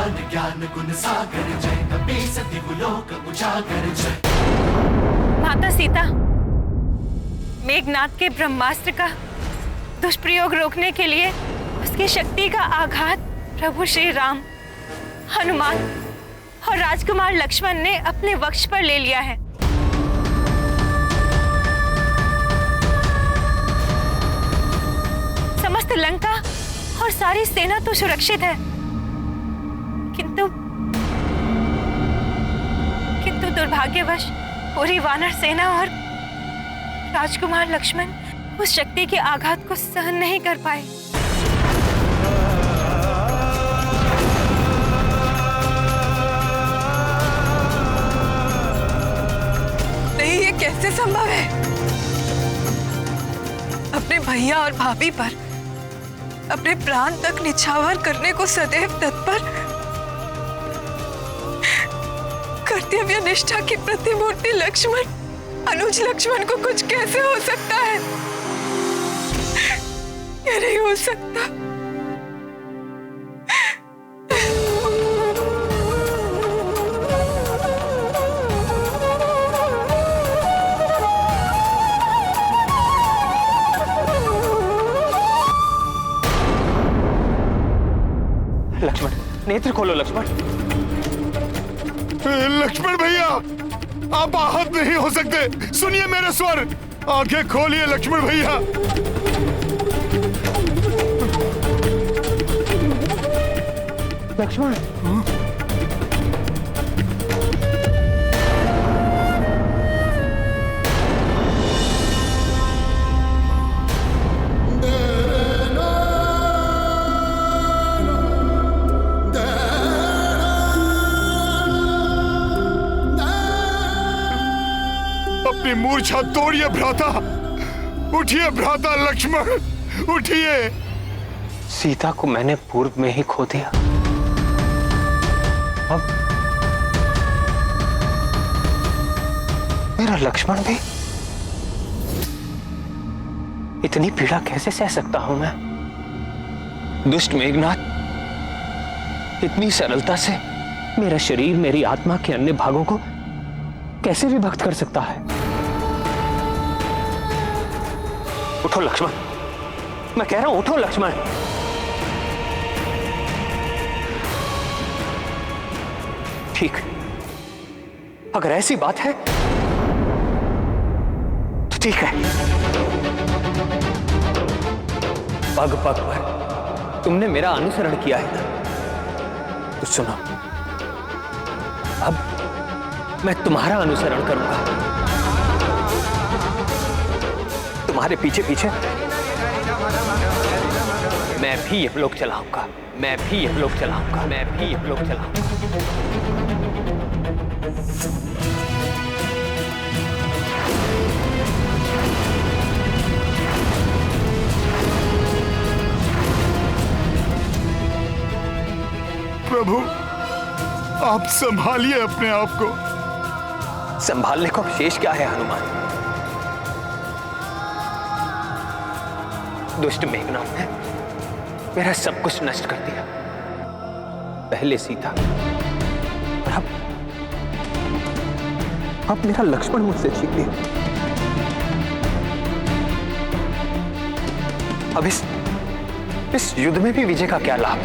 भगवान ज्ञान गुण सागर जय, कपि सति लोक उजागर जय। माता सीता मेघनाद के ब्रह्मास्त्र का दुष्प्रयोग रोकने के लिए उसकी शक्ति का आघात प्रभु श्री राम, हनुमान और राजकुमार लक्ष्मण ने अपने वक्ष पर ले लिया है। समस्त लंका और सारी सेना तो सुरक्षित है, किंतु दुर्भाग्यवश पूरी वानर सेना और राजकुमार लक्ष्मण उस शक्ति के आघात को सहन नहीं कर पाए। नहीं, ये कैसे संभव है? अपने भैया और भाभी पर अपने प्राण तक निछावर करने को सदैव तत्पर, कर्तव्य निष्ठा की प्रतिमूर्ति लक्ष्मण, अनुज लक्ष्मण को कुछ कैसे हो सकता है? ये नहीं हो सकता। लक्ष्मण, नेत्र खोलो लक्ष्मण। लक्ष्मण भैया, आप आहत नहीं हो सकते, सुनिए मेरे स्वर, आंखें खोलिए लक्ष्मण भैया। लक्ष्मण, अपनी मूर्छा तोड़िए भ्राता, उठिए भ्राता लक्ष्मण, उठिए। सीता को मैंने पूर्व में ही खो दिया, अब मेरा लक्ष्मण भी। इतनी पीड़ा कैसे सह सकता हूं मैं? दुष्ट मेघनाद इतनी सरलता से मेरा शरीर, मेरी आत्मा के अन्य भागों को कैसे विभक्त कर सकता है? उठो लक्ष्मण, मैं कह रहा हूं उठो लक्ष्मण। ठीक, अगर ऐसी बात है तो ठीक है। पग पग पर तुमने मेरा अनुसरण किया है ना, तो सुनो, अब मैं तुम्हारा अनुसरण करूंगा। तुम्हारे पीछे पीछे मैं भी यमलोक चलाऊंगा, मैं भी यमलोक चलाऊंगा, मैं भी यमलोक चलाऊंगा। प्रभु, आप संभालिए अपने आप को। संभालने को शेष क्या है हनुमान? दुष्ट मेघनाद ने मेरा सब कुछ नष्ट कर दिया, पहले सीता और अब मेरा लक्ष्मण मुझसे छीन लिया। अब इस युद्ध में भी विजय का क्या लाभ?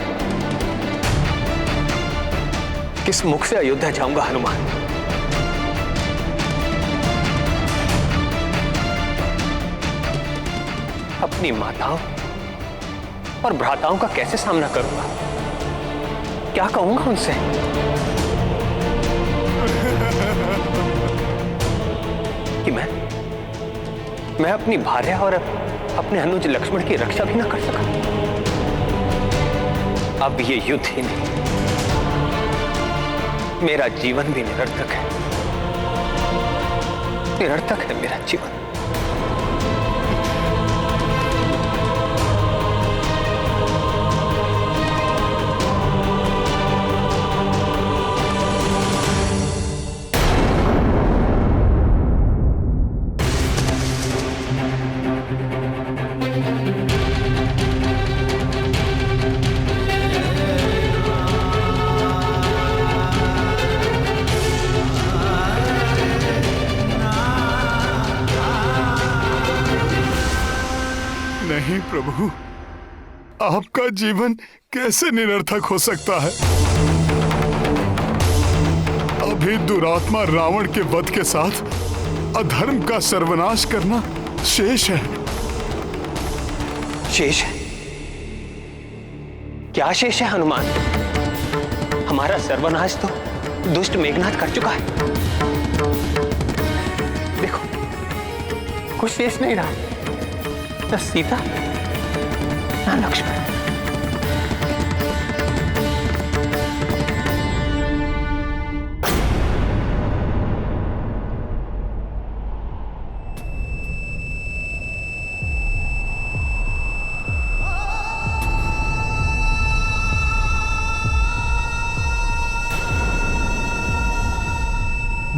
किस मुख से अयोध्या जाऊंगा हनुमान? अपनी माताओं और भ्राताओं का कैसे सामना करूंगा? क्या कहूंगा उनसे? कि मैं अपनी भार्या और अपने अनुज लक्ष्मण की रक्षा भी ना कर सका। अब ये युद्ध ही नहीं, मेरा जीवन भी निरर्थक है, निरर्थक है मेरा जीवन। प्रभु, आपका जीवन कैसे निरर्थक हो सकता है? अभी दुरात्मा रावण के वध के साथ अधर्म का सर्वनाश करना शेष है। शेष है? क्या शेष है हनुमान? हमारा सर्वनाश तो दुष्ट मेघनाथ कर चुका है। देखो, कुछ शेष नहीं रहा, न सीता न लक्ष्मण।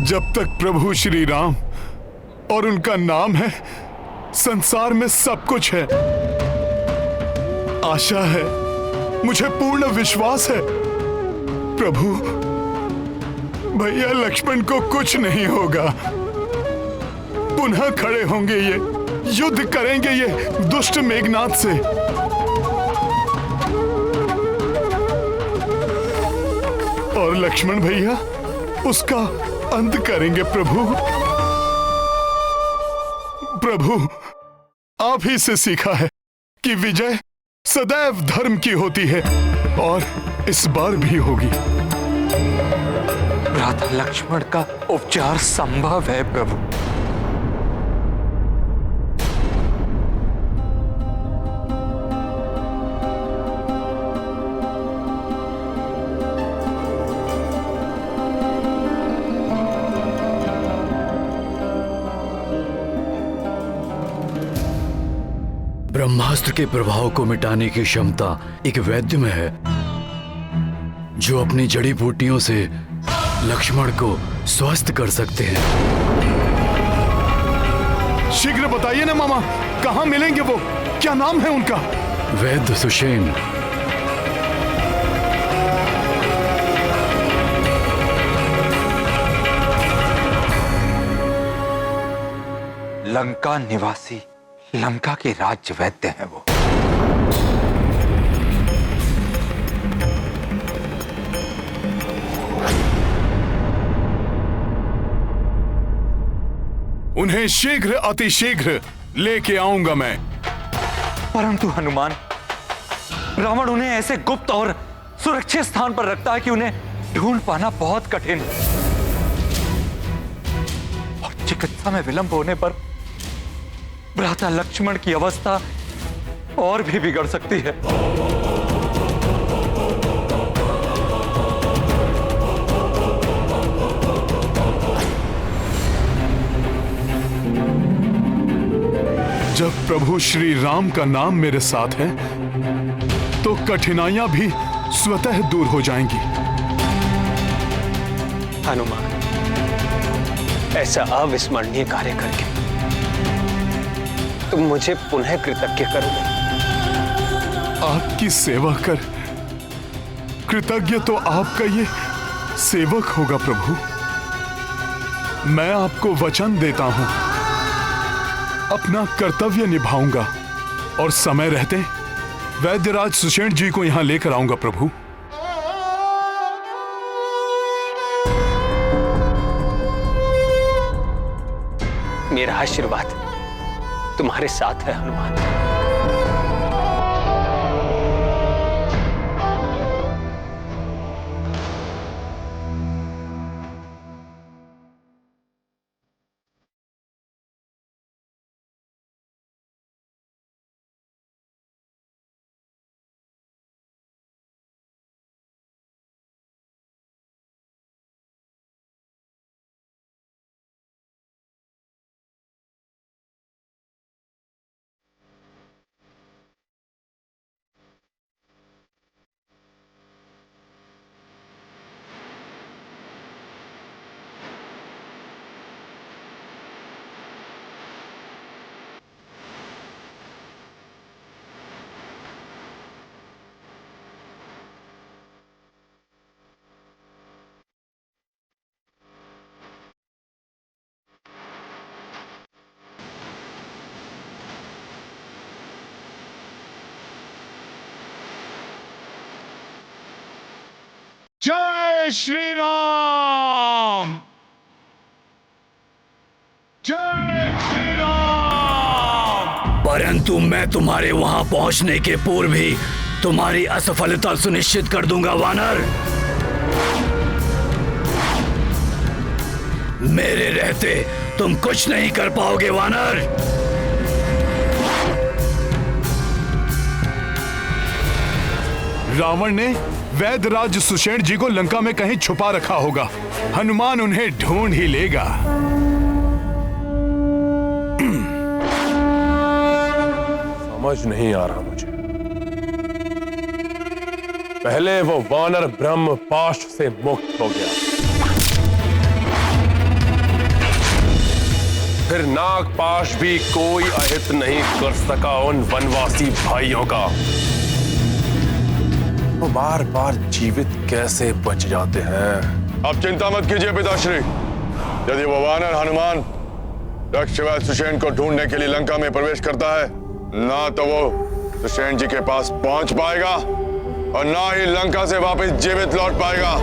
जब तक प्रभु श्री राम और उनका नाम है, संसार में सब कुछ है। आशा है, मुझे पूर्ण विश्वास है प्रभु, भैया लक्ष्मण को कुछ नहीं होगा। पुनः खड़े होंगे ये, युद्ध करेंगे ये दुष्ट मेघनाथ से। और लक्ष्मण भैया उसका अंत करेंगे प्रभु। प्रभु, आप ही से सीखा है कि विजय सदैव धर्म की होती है, और इस बार भी होगी। भ्राता लक्ष्मण का उपचार संभव है प्रभु। ब्रह्मास्त्र के प्रभाव को मिटाने की क्षमता एक वैद्य में है, जो अपनी जड़ी बूटियों से लक्ष्मण को स्वस्थ कर सकते हैं। शीघ्र बताइए ना मामा, कहाँ मिलेंगे वो? क्या नाम है उनका? वैद्य सुषेण। लंका निवासी, लंका के राज्य वैद्य हैं वो। उन्हें शीघ्र अतिशीघ्र लेके आऊंगा मैं। परंतु हनुमान, रावण उन्हें ऐसे गुप्त और सुरक्षित स्थान पर रखता है कि उन्हें ढूंढ पाना बहुत कठिन। और चिकित्सा में विलंब होने पर भ्राता लक्ष्मण की अवस्था और भी बिगड़ सकती है। जब प्रभु श्री राम का नाम मेरे साथ है, तो कठिनाइयां भी स्वतः दूर हो जाएंगी। हनुमान, ऐसा अविस्मरणीय कार्य करके तुम मुझे पुनः कृतज्ञ करोगे। आपकी सेवा कर कृतज्ञ तो आपका ये सेवक होगा प्रभु। मैं आपको वचन देता हूं, अपना कर्तव्य निभाऊंगा और समय रहते वैद्यराज सुषेण जी को यहां लेकर आऊंगा प्रभु। मेरा आशीर्वाद तुम्हारे साथ है हनुमान। जय श्री राम, जय श्री राम। परंतु मैं तुम्हारे वहां पहुंचने के पूर्व ही तुम्हारी असफलता सुनिश्चित कर दूंगा वानर। मेरे रहते तुम कुछ नहीं कर पाओगे वानर। रावण ने वैद्यराज सुषेण जी को लंका में कहीं छुपा रखा होगा। हनुमान उन्हें ढूंढ ही लेगा। समझ नहीं आ रहा मुझे। पहले वो वानर ब्रह्म पाश से मुक्त हो गया, फिर नागपाश भी कोई अहित नहीं कर सका उन वनवासी भाइयों का। वो बार बार जीवित कैसे बच जाते हैं। अब चिंता मत कीजिए पिताश्री। यदि वो वानर हनुमान दक्षवैद्य सुषेण को ढूंढने के लिए लंका में प्रवेश करता है, ना तो वो सुषेण जी के पास पहुंच पाएगा और ना ही लंका से वापस जीवित लौट पाएगा।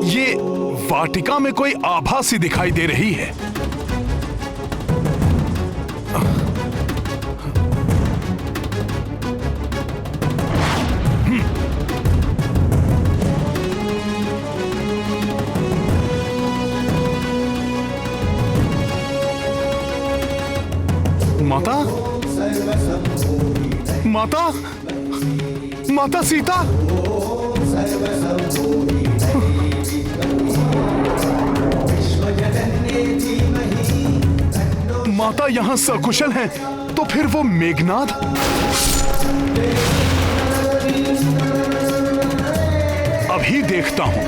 ये वाटिका में कोई आभा सी दिखाई दे रही है। माता, माता, माता सीता। माता यहाँ सकुशल हैं, तो फिर वो मेघनाद? अभी देखता हूं।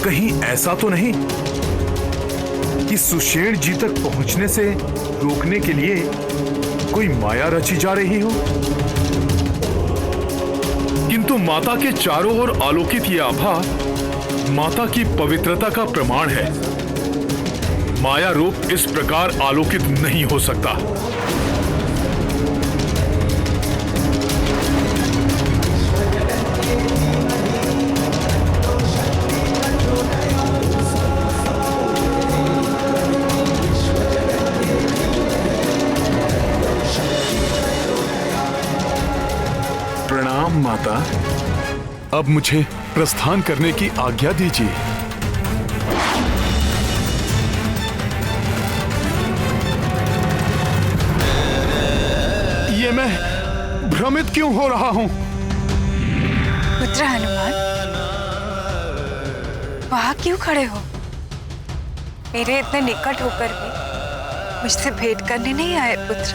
कहीं ऐसा तो नहीं कि सुषेण जी तक पहुंचने से रोकने के लिए कोई माया रची जा रही हो? किंतु माता के चारों ओर आलोकित यह आभा माता की पवित्रता का प्रमाण है। माया रूप इस प्रकार आलोकित नहीं हो सकता। प्रणाम माता। अब मुझे प्रस्थान करने की आज्ञा दीजिए। ये मैं भ्रमित क्यों हो रहा हूं? पुत्र हनुमान, वहां क्यों खड़े हो? मेरे इतने निकट होकर भी मुझसे भेंट करने नहीं आए पुत्र?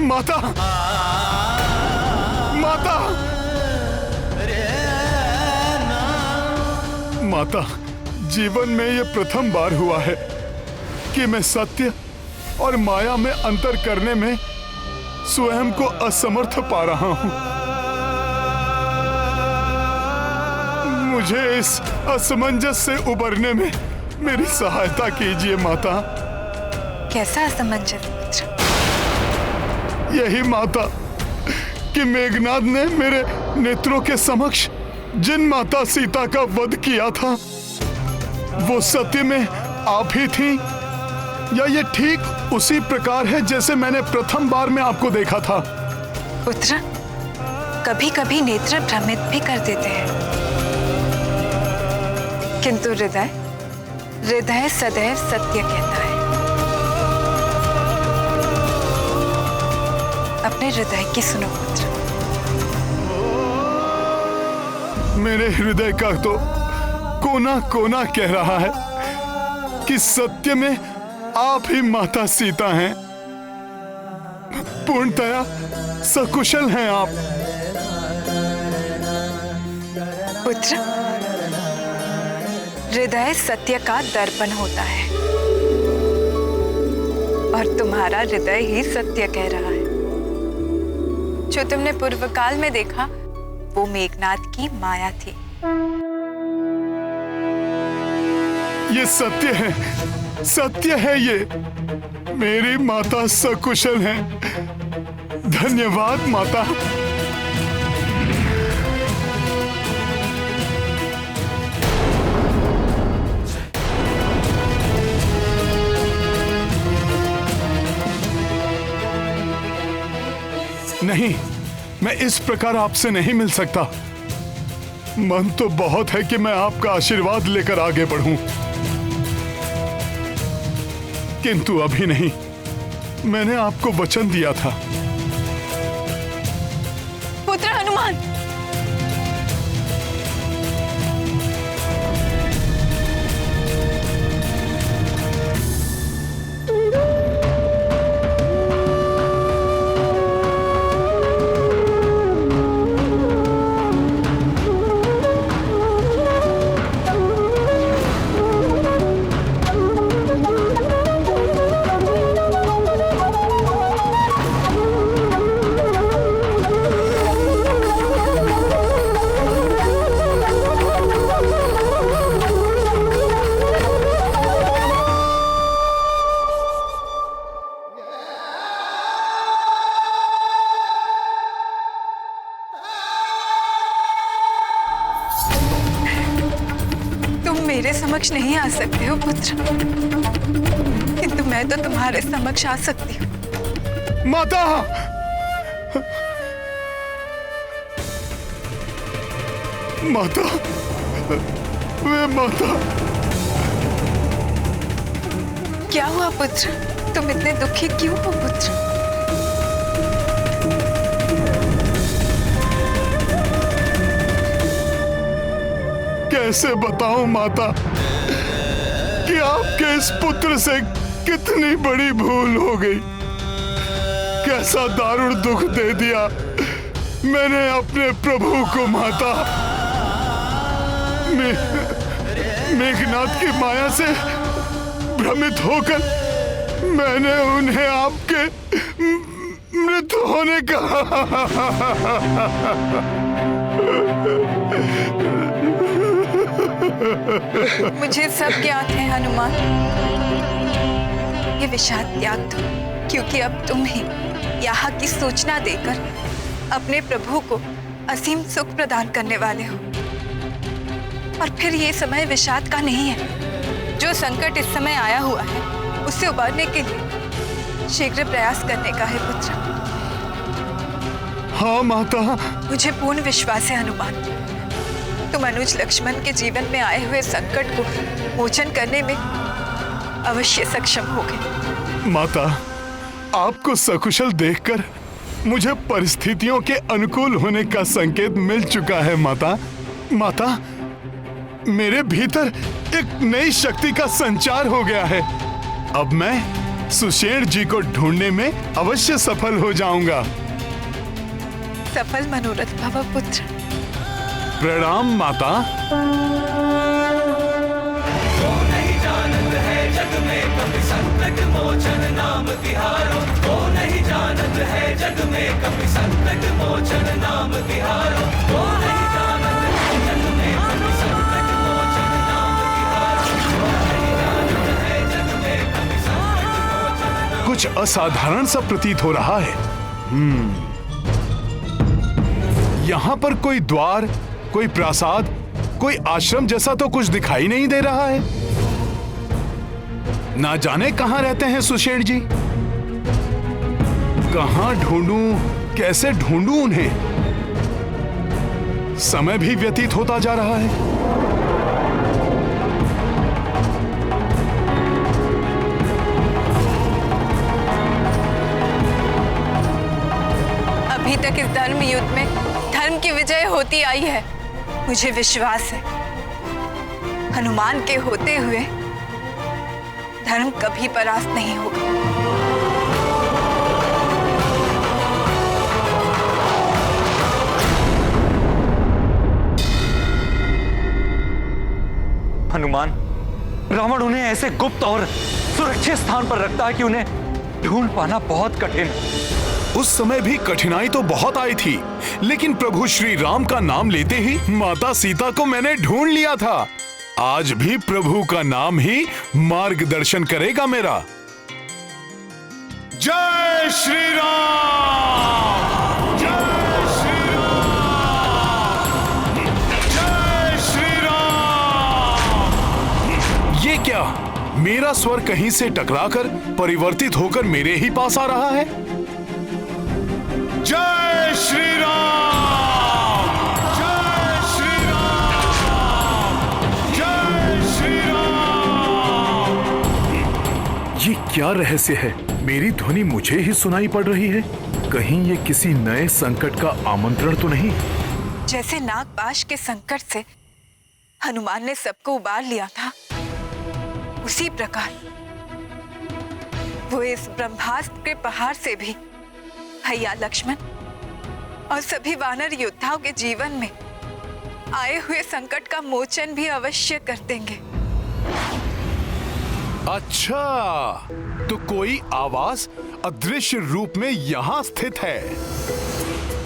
माता, माता, माता, जीवन में ये प्रथम बार हुआ है कि मैं सत्य और माया में अंतर करने में स्वयं को असमर्थ पा रहा हूं। मुझे इस असमंजस से उबरने में मेरी सहायता कीजिए माता। कैसा असमंजस पुत्र? यही माता कि मेघनाद ने मेरे नेत्रों के समक्ष जिन माता सीता का वध किया था, वो सत्य में आप ही थी, या ये ठीक उसी प्रकार है जैसे मैंने प्रथम बार में आपको देखा था? पुत्र, कभी कभी नेत्र भ्रमित भी कर देते हैं, किंतु हृदय हृदय सदैव सत्य कहता है। अपने हृदय की सुनो पुत्र। मेरे हृदय का तो कोना कोना कह रहा है कि सत्य में आप ही माता सीता हैं। पूर्णतया सकुशल हैं आप। पुत्र, हृदय सत्य का दर्पण होता है और तुम्हारा हृदय ही सत्य कह रहा है। जो तुमने पूर्व काल में देखा वो मेघनाद की माया थी। ये सत्य है ये। मेरी माता सकुशल हैं। धन्यवाद माता। नहीं, मैं इस प्रकार आपसे नहीं मिल सकता। मन तो बहुत है कि मैं आपका आशीर्वाद लेकर आगे बढ़ूं, किंतु अभी नहीं। मैंने आपको वचन दिया था। पुत्र हनुमान, मेरे समक्ष नहीं आ सकते हो पुत्र, किंतु मैं तो तुम्हारे समक्ष आ सकती हूँ। माता! माता! वे माता! क्या हुआ पुत्र? तुम इतने दुखी क्यों हो पुत्र? कैसे बताऊं माता कि आपके इस पुत्र से कितनी बड़ी भूल हो गई। कैसा दारुण दुख दे दिया मैंने अपने प्रभु को माता। मेघनाद की माया से भ्रमित होकर मैंने उन्हें आपके मृत होने का मुझे सब ज्ञात है हनुमान। ये विषाद त्याग दो, क्योंकि अब तुम ही यहाँ की सूचना देकर अपने प्रभु को असीम सुख प्रदान करने वाले हो। और फिर ये समय विषाद का नहीं है। जो संकट इस समय आया हुआ है उससे उबरने के लिए शीघ्र प्रयास करने का है पुत्र। हाँ माता। मुझे पूर्ण विश्वास है हनुमान, तुम अनुज लक्ष्मण के जीवन में आए हुए संकट को मोचन करने में अवश्य सक्षम होगे। माता, आपको सकुशल देखकर मुझे परिस्थितियों के अनुकूल होने का संकेत मिल चुका है माता। माता, मेरे भीतर एक नई शक्ति का संचार हो गया है। अब मैं सुषेण जी को ढूंढने में अवश्य सफल हो जाऊंगा। सफल मनोरथ भव पुत्र। प्रणाम माता। वो नहीं जानत है जग में कभी संकट मोचन नाम तिहारो। वो नहीं जानत है जग में कभी संकट मोचन नाम तिहारो। वो नहीं जानत है जग में कभी संकट मोचन नाम तिहारो। वो नहीं जानत है जग में कभी संकट मोचन नाम। कुछ असाधारण सा प्रतीत हो रहा है। यहाँ पर कोई द्वार, कोई प्रासाद, कोई आश्रम जैसा तो कुछ दिखाई नहीं दे रहा है। ना जाने कहां रहते हैं सुषेण जी। कहां ढूंढूं, कैसे ढूंढूं उन्हें। समय भी व्यतीत होता जा रहा है। अभी तक इस धर्म युद्ध में धर्म की विजय होती आई है। मुझे विश्वास है हनुमान के होते हुए धर्म कभी परास्त नहीं होगा। उन्हें ऐसे गुप्त और सुरक्षित स्थान पर रखता है कि उन्हें ढूंढ पाना बहुत कठिन है। उस समय भी कठिनाई तो बहुत आई थी, लेकिन प्रभु श्री राम का नाम लेते ही माता सीता को मैंने ढूंढ लिया था। आज भी प्रभु का नाम ही मार्गदर्शन करेगा मेरा। जय श्री राम, जय श्री राम, जय श्री राम। ये क्या, मेरा स्वर कहीं से टकराकर परिवर्तित होकर मेरे ही पास आ रहा है। जय श्री राम, जय श्री राम, जय श्री राम। ये क्या रहस्य है? मेरी ध्वनि मुझे ही सुनाई पड़ रही है। कहीं ये किसी नए संकट का आमंत्रण तो नहीं? जैसे नागपाश के संकट से हनुमान ने सबको उबार लिया था, उसी प्रकार वो इस ब्रह्मास्त्र के पहाड़ से भी भैया लक्ष्मण और सभी वानर योद्धाओं के जीवन में आए हुए संकट का मोचन भी अवश्य कर देंगे। अच्छा, तो कोई आवाज अदृश्य रूप में यहां स्थित है।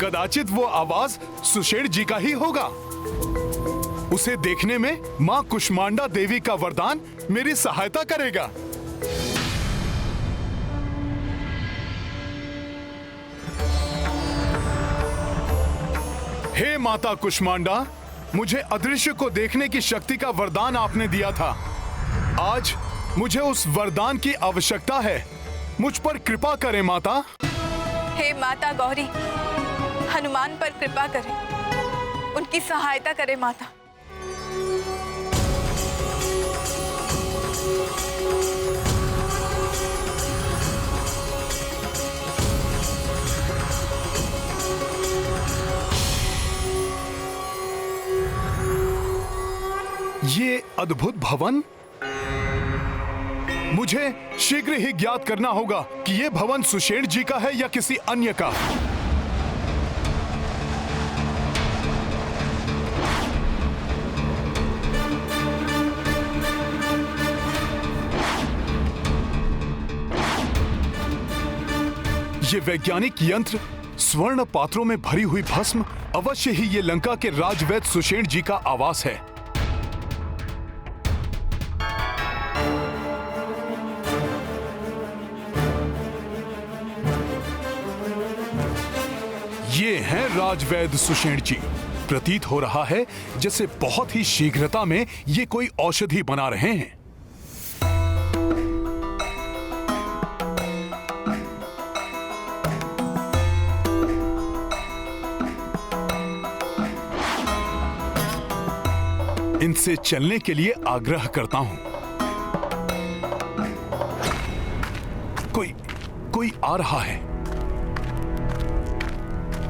कदाचित वो आवाज सुषेण जी का ही होगा। उसे देखने में मां कुष्मांडा देवी का वरदान मेरी सहायता करेगा। हे माता कुष्मांडा, मुझे अदृश्य को देखने की शक्ति का वरदान आपने दिया था। आज मुझे उस वरदान की आवश्यकता है। मुझ पर कृपा करें माता। हे माता गौरी, हनुमान पर कृपा करें, उनकी सहायता करें माता। ये अद्भुत भवन, मुझे शीघ्र ही ज्ञात करना होगा कि ये भवन सुषेण जी का है या किसी अन्य का। ये वैज्ञानिक यंत्र, स्वर्ण पात्रों में भरी हुई भस्म, अवश्य ही ये लंका के राजवैद्य सुषेण जी का आवास है। ये हैं राजवैद्य सुषेण जी। प्रतीत हो रहा है जैसे बहुत ही शीघ्रता में ये कोई औषधि बना रहे हैं। इनसे चलने के लिए आग्रह करता हूं। कोई आ रहा है।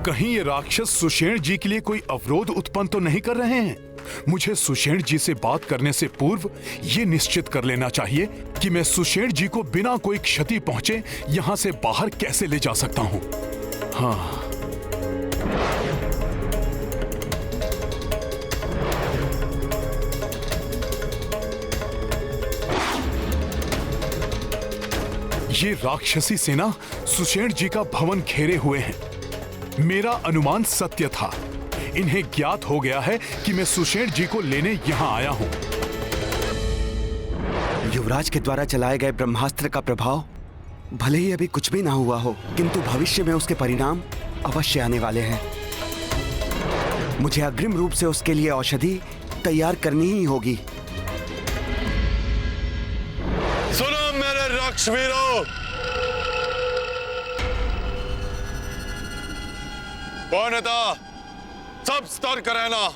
कहीं ये राक्षस सुषेण जी के लिए कोई अवरोध उत्पन्न तो नहीं कर रहे हैं? मुझे सुषेण जी से बात करने से पूर्व ये निश्चित कर लेना चाहिए कि मैं सुषेण जी को बिना कोई क्षति पहुंचे यहां से बाहर कैसे ले जा सकता हूं। हाँ, ये राक्षसी सेना सुषेण जी का भवन घेरे हुए हैं। मेरा अनुमान सत्य था। इन्हें ज्ञात हो गया है कि मैं सुषेण जी को लेने यहां आया हूं। युवराज के द्वारा चलाए गए ब्रह्मास्त्र का प्रभाव भले ही अभी कुछ भी ना हुआ हो, किंतु भविष्य में उसके परिणाम अवश्य आने वाले हैं। मुझे अग्रिम रूप से उसके लिए औषधि तैयार करनी ही होगी। सुनो मेरे राक्षसवीरों, पौनता सब सतर्क रहना।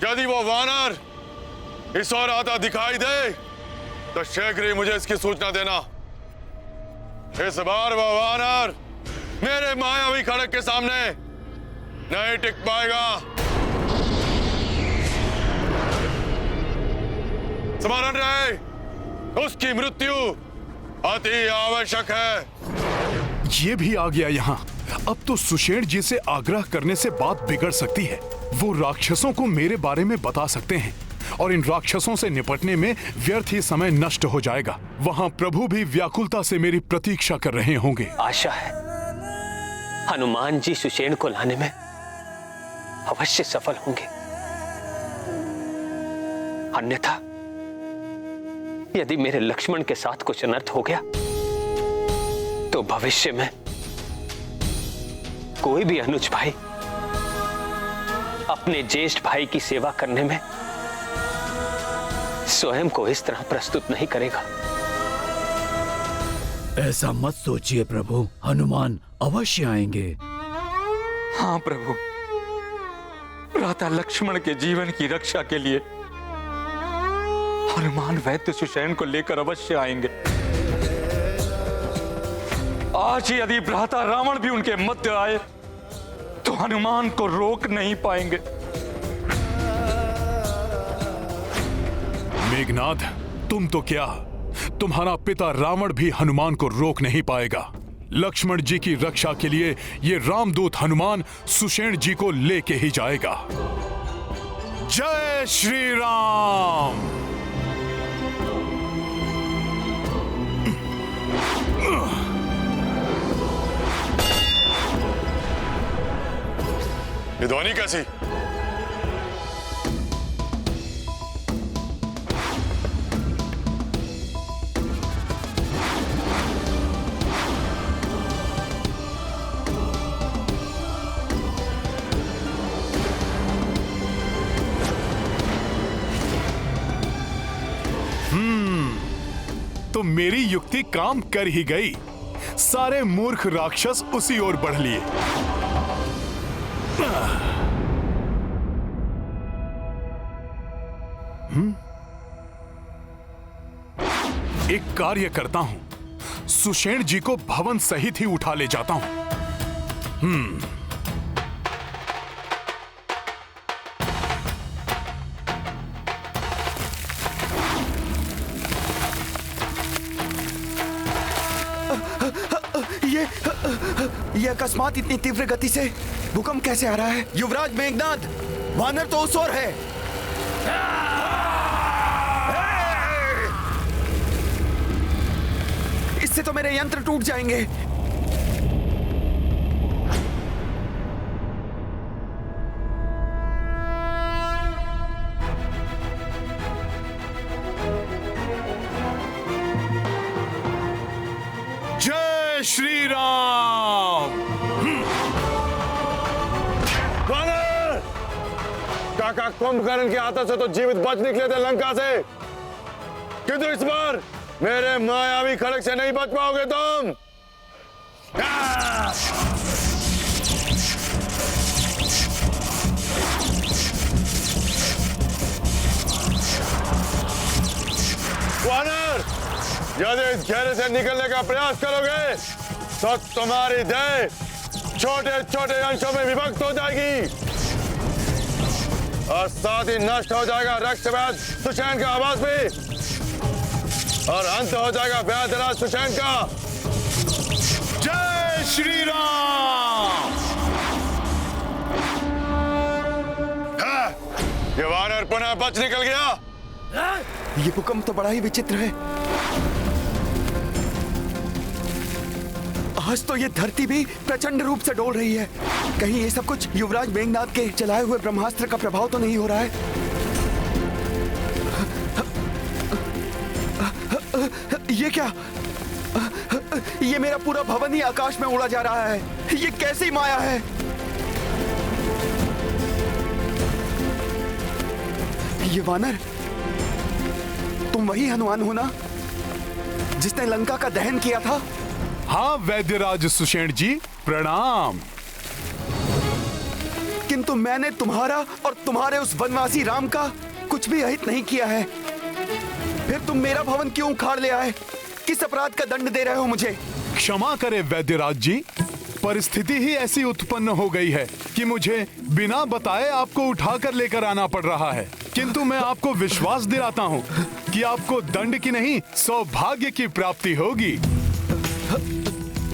यदि वो वानर इस ओर आता दिखाई दे तो शीघ्र ही मुझे इसकी सूचना देना। इस बार वो वानर मेरे मायावी खड़ग के सामने नहीं टिक पाएगा। स्मरण रहे, उसकी मृत्यु अति आवश्यक है। ये भी आ गया यहाँ। अब तो सुषेण जी से आग्रह करने से बात बिगड़ सकती है। वो राक्षसों को मेरे बारे में बता सकते हैं। और इन राक्षसों से निपटने में व्यर्थ ही समय नष्ट हो जाएगा। वहां प्रभु भी व्याकुलता से मेरी प्रतीक्षा कर रहे होंगे। आशा है हनुमान जी सुषेण को लाने में अवश्य सफल होंगे, अन्यथा यदि मेरे लक्ष्मण के साथ कुछ अनर्थ हो गया तो भविष्य में कोई भी अनुज भाई अपने ज्येष्ठ भाई की सेवा करने में स्वयं को इस तरह प्रस्तुत नहीं करेगा। ऐसा मत सोचिए प्रभु, हनुमान अवश्य आएंगे। हाँ प्रभु, भ्राता लक्ष्मण के जीवन की रक्षा के लिए हनुमान वैद्य सुषेण को लेकर अवश्य आएंगे। आज ही यदि भ्राता रावण भी उनके मध्य आए तो हनुमान को रोक नहीं पाएंगे। मेघनाद, तुम तो क्या, तुम्हारा पिता रावण भी हनुमान को रोक नहीं पाएगा। लक्ष्मण जी की रक्षा के लिए ये रामदूत हनुमान सुषेण जी को लेके ही जाएगा। जय श्री राम। ये ध्वनि कैसी? तो मेरी युक्ति काम कर ही गई। सारे मूर्ख राक्षस उसी ओर बढ़ लिए। एक कार्य करता हूं, सुषेण जी को भवन सहित ही उठा ले जाता हूं। ये अकस्मात इतनी तीव्र गति से भूकंप कैसे आ रहा है? युवराज मेघनाद, वानर तो उस ओर है। इससे तो मेरे यंत्र टूट जाएंगे। जय श्री राम। वानर! काका कुंभकर्ण के हाथों से तो जीवित बच निकले थे लंका से, किंतु इस बार मेरे मायावी खड़ग से नहीं बच पाओगे तुम। वानर, यदि इस घेरे से निकलने का प्रयास करोगे तो तुम्हारी देह छोटे छोटे अंशों में विभक्त हो जाएगी और साथ ही नष्ट हो जाएगा रक्षवैद्य सुषेण का आवास भी, और अंत हो जाएगा वैद्यराज सुषेण का। जय श्री राम। ये वानर पुनः बच निकल गया। ये भूकंप तो बड़ा ही विचित्र है। आज तो ये धरती भी प्रचंड रूप से डोल रही है। कहीं ये सब कुछ युवराज मेघनाद के चलाए हुए ब्रह्मास्त्र का प्रभाव तो नहीं हो रहा है? ये क्या? ये मेरा पूरा भवन ही आकाश में उड़ा जा रहा है। ये कैसी माया है? ये वानर, तुम वही हनुमान हो ना जिसने लंका का दहन किया था? हाँ वैद्यराज सुषेण जी, प्रणाम। किंतु मैंने तुम्हारा और तुम्हारे उस वनवासी राम का कुछ भी अहित नहीं किया है। फिर तुम मेरा भवन क्यों उखाड़ ले आए? किस अपराध का दंड दे रहे हो मुझे? क्षमा करें वैद्यराज जी, परिस्थिति ही ऐसी उत्पन्न हो गई है कि मुझे बिना बताए आपको उठाकर लेकर आना पड़ रहा है। किंतु मैं आपको विश्वास दिलाता हूँ कि आपको दंड की नहीं सौभाग्य की प्राप्ति होगी।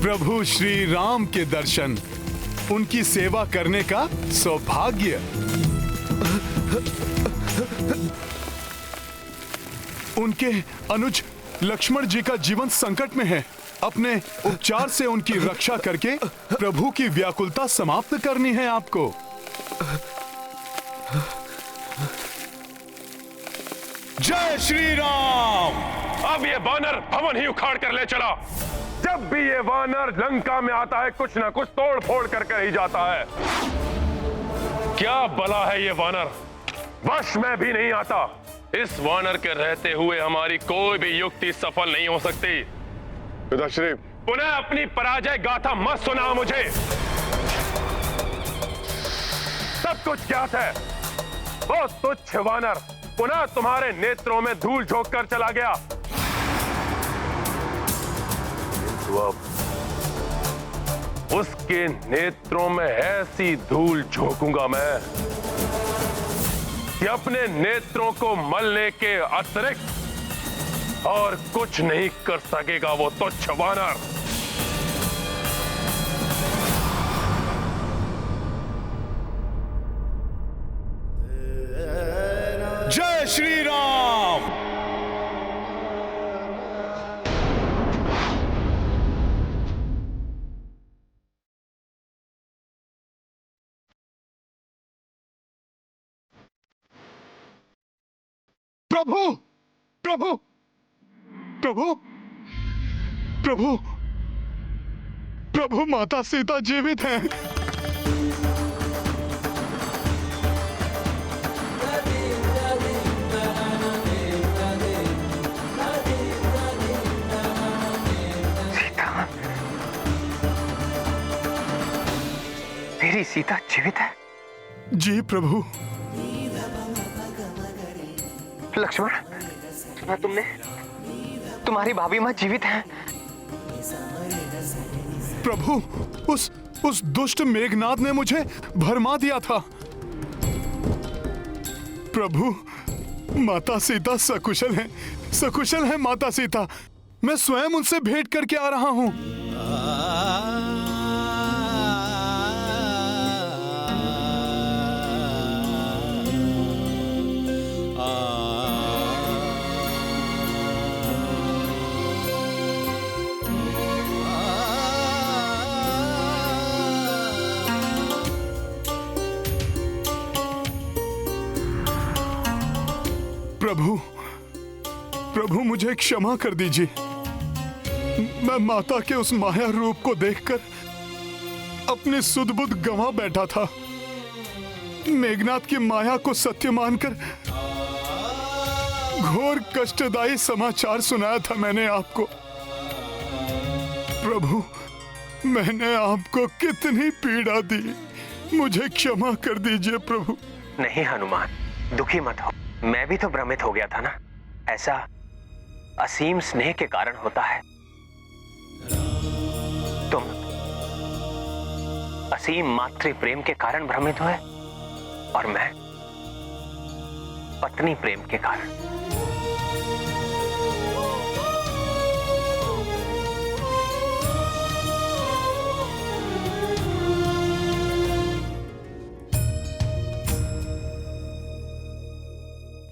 प्रभु श्री राम के दर्शन, उनकी सेवा करने का सौभाग्य। उनके अनुज लक्ष्मण जी का जीवन संकट में है। अपने उपचार से उनकी रक्षा करके प्रभु की व्याकुलता समाप्त करनी है आपको। जय श्री राम। अब ये वानर भवन ही उखाड़ कर ले चला। जब भी ये वानर लंका में आता है कुछ ना कुछ तोड़ फोड़ करके ही जाता है। क्या भला है ये वानर, वश में भी नहीं आता। इस वानर के रहते हुए हमारी कोई भी युक्ति सफल नहीं हो सकती। पिताश्री, पुनः अपनी पराजय गाथा मत सुना मुझे। सब कुछ ज्ञात है। वो तुच्छ वानर पुनः तुम्हारे नेत्रों में धूल झोंक कर चला गया। अब उसके नेत्रों में ऐसी धूल झोंकूंगा मैं कि अपने नेत्रों को मलने के अतिरिक्त और कुछ नहीं कर सकेगा वो तुच्छ वानर। जय श्री राम। प्रभु प्रभु प्रभु प्रभु प्रभु, माता सीता जीवित हैं। मेरी सीता जीवित है? जी प्रभु। लक्ष्मण, सुना तुमने? तुम्हारी भाभी मां जीवित है। प्रभु, उस दुष्ट मेघनाद ने मुझे भरमा दिया था। प्रभु, माता सीता सकुशल है माता सीता। मैं स्वयं उनसे भेंट करके आ रहा हूं। प्रभु मुझे क्षमा कर दीजिए। मैं माता के उस माया रूप को देखकर अपनी सुध बुध गंवा बैठा था। मेघनाद की माया को सत्य मानकर घोर कष्टदायी समाचार सुनाया था मैंने आपको। प्रभु, मैंने आपको कितनी पीड़ा दी, मुझे क्षमा कर दीजिए प्रभु। नहीं हनुमान, दुखी मत हो। मैं भी तो भ्रमित हो गया था ना। ऐसा असीम स्नेह के कारण होता है। तुम असीम मातृ प्रेम के कारण भ्रमित हुए और मैं पत्नी प्रेम के कारण।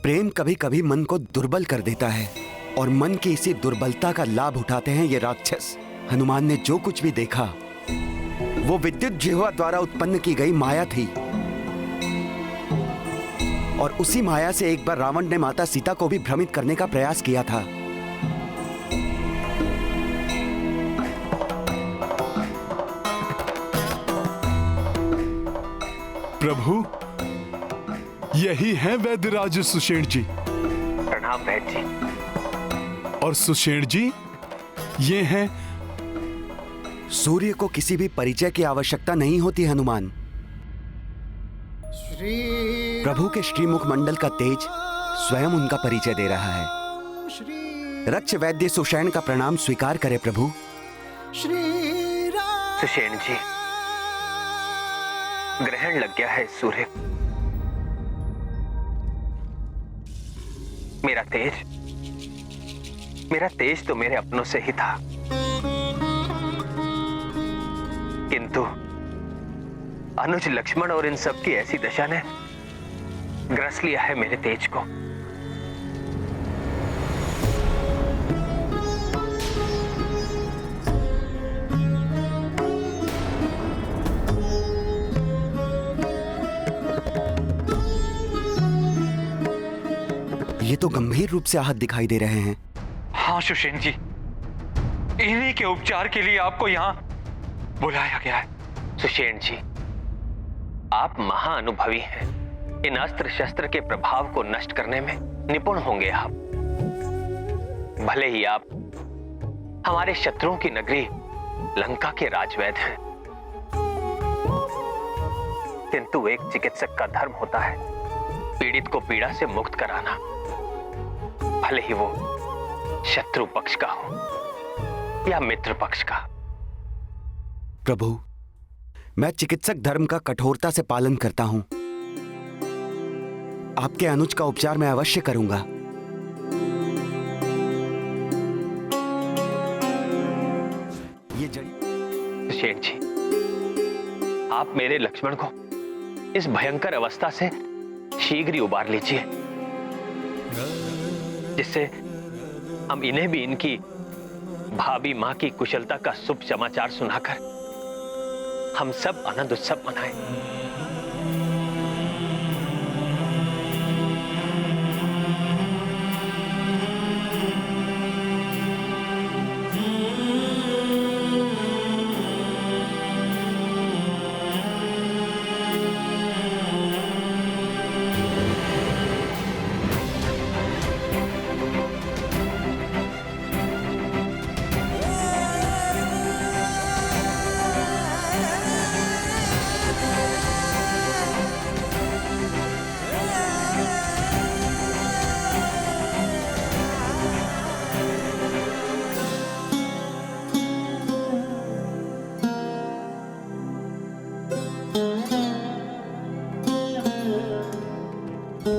प्रेम कभी कभी मन को दुर्बल कर देता है और मन की इसी दुर्बलता का लाभ उठाते हैं ये राक्षस। हनुमान ने जो कुछ भी देखा वो विद्युत जिह्वा द्वारा उत्पन्न की गई माया थी और उसी माया से एक बार रावण ने माता सीता को भी भ्रमित करने का प्रयास किया था। प्रभु, यही है वैद्यराज सुषेण जी। प्रणाम वैद्य जी। और सुषेण जी, ये हैं। सूर्य को किसी भी परिचय की आवश्यकता नहीं होती हनुमान। प्रभु के श्रीमुख मंडल का तेज स्वयं उनका परिचय दे रहा है। रक्ष वैद्य सुषेण का प्रणाम स्वीकार करे प्रभु। सुषेण जी, ग्रहण लग गया है सूर्य। मेरा तेज तो मेरे अपनों से ही था, किंतु अनुज लक्ष्मण और इन सब की ऐसी दशा ने ग्रस लिया है मेरे तेज को। तो गंभीर रूप से आहत दिखाई दे रहे हैं। हाँ सुषेण जी, इन्हीं के उपचार के लिए आपको यहाँ बुलाया गया है। सुषेण जी, आप महाअनुभवी हैं। इन अस्त्र शस्त्र के प्रभाव को नष्ट करने में निपुण होंगे आप। भले ही आप हमारे शत्रुओं की नगरी लंका के राजवैद्य हैं, किंतु एक चिकित्सक का धर्म होता है पीड़ित को पीड़ा से मुक्त कराना, भले ही वो शत्रु पक्ष का हो या मित्र पक्ष का। प्रभु, मैं चिकित्सक धर्म का कठोरता से पालन करता हूं। आपके अनुज का उपचार मैं अवश्य करूंगा। ये जड़ी सुषेण जी, आप मेरे लक्ष्मण को इस भयंकर अवस्था से शीघ्र ही उबार लीजिए, जिससे हम इन्हें भी इनकी भाभी मां की कुशलता का शुभ समाचार सुनाकर हम सब आनंद उत्सव मनाएं।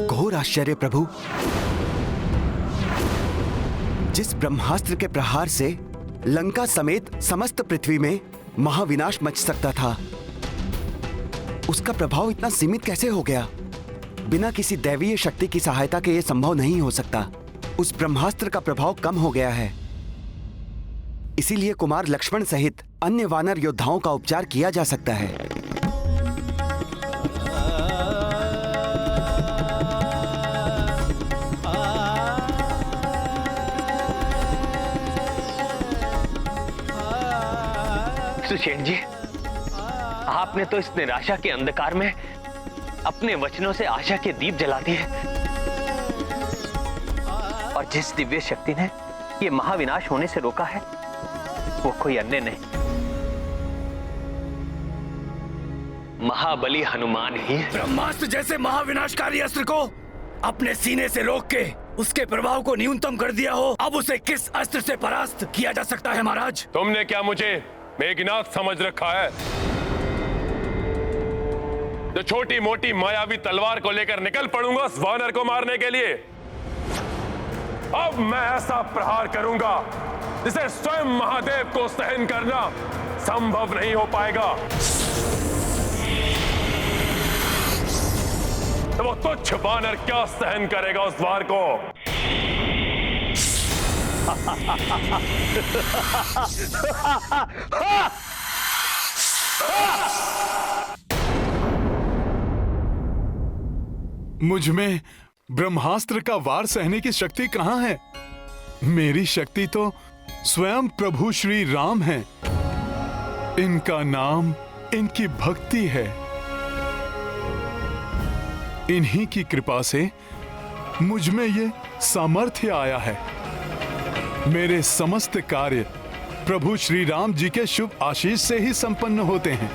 घोर आश्चर्य प्रभु, जिस ब्रह्मास्त्र के प्रहार से लंका समेत समस्त पृथ्वी में महाविनाश मच सकता था, उसका प्रभाव इतना सीमित कैसे हो गया? बिना किसी दैवीय शक्ति की सहायता के यह संभव नहीं हो सकता। उस ब्रह्मास्त्र का प्रभाव कम हो गया है, इसीलिए कुमार लक्ष्मण सहित अन्य वानर योद्धाओं का उपचार किया जा सकता है। सुषेण जी, आपने तो इस निराशा के अंधकार में अपने वचनों से आशा के दीप जला दिए, और जिस दिव्य शक्ति ने ये महाविनाश होने से रोका है वो कोई अन्य नहीं, महाबली हनुमान ही है। ब्रह्मास्त्र जैसे महाविनाशकारी अस्त्र को अपने सीने से रोक के उसके प्रभाव को न्यूनतम कर दिया हो, अब उसे किस अस्त्र से परास्त किया जा सकता है महाराज? तुमने क्या मुझे मेघनाथ समझ रखा है, जो छोटी मोटी मायावी तलवार को लेकर निकल पड़ूंगा उस वानर को मारने के लिए? अब मैं ऐसा प्रहार करूंगा जिसे स्वयं महादेव को सहन करना संभव नहीं हो पाएगा। तो वो तुच्छ वानर क्या सहन करेगा उस वार को? मुझ में ब्रह्मास्त्र का वार सहने की शक्ति कहां है? मेरी शक्ति तो स्वयं प्रभु श्री राम है। इनका नाम इनकी भक्ति है। इन्हीं की कृपा से मुझ में ये सामर्थ्य आया है। मेरे समस्त कार्य प्रभु श्री राम जी के शुभ आशीष से ही संपन्न होते हैं।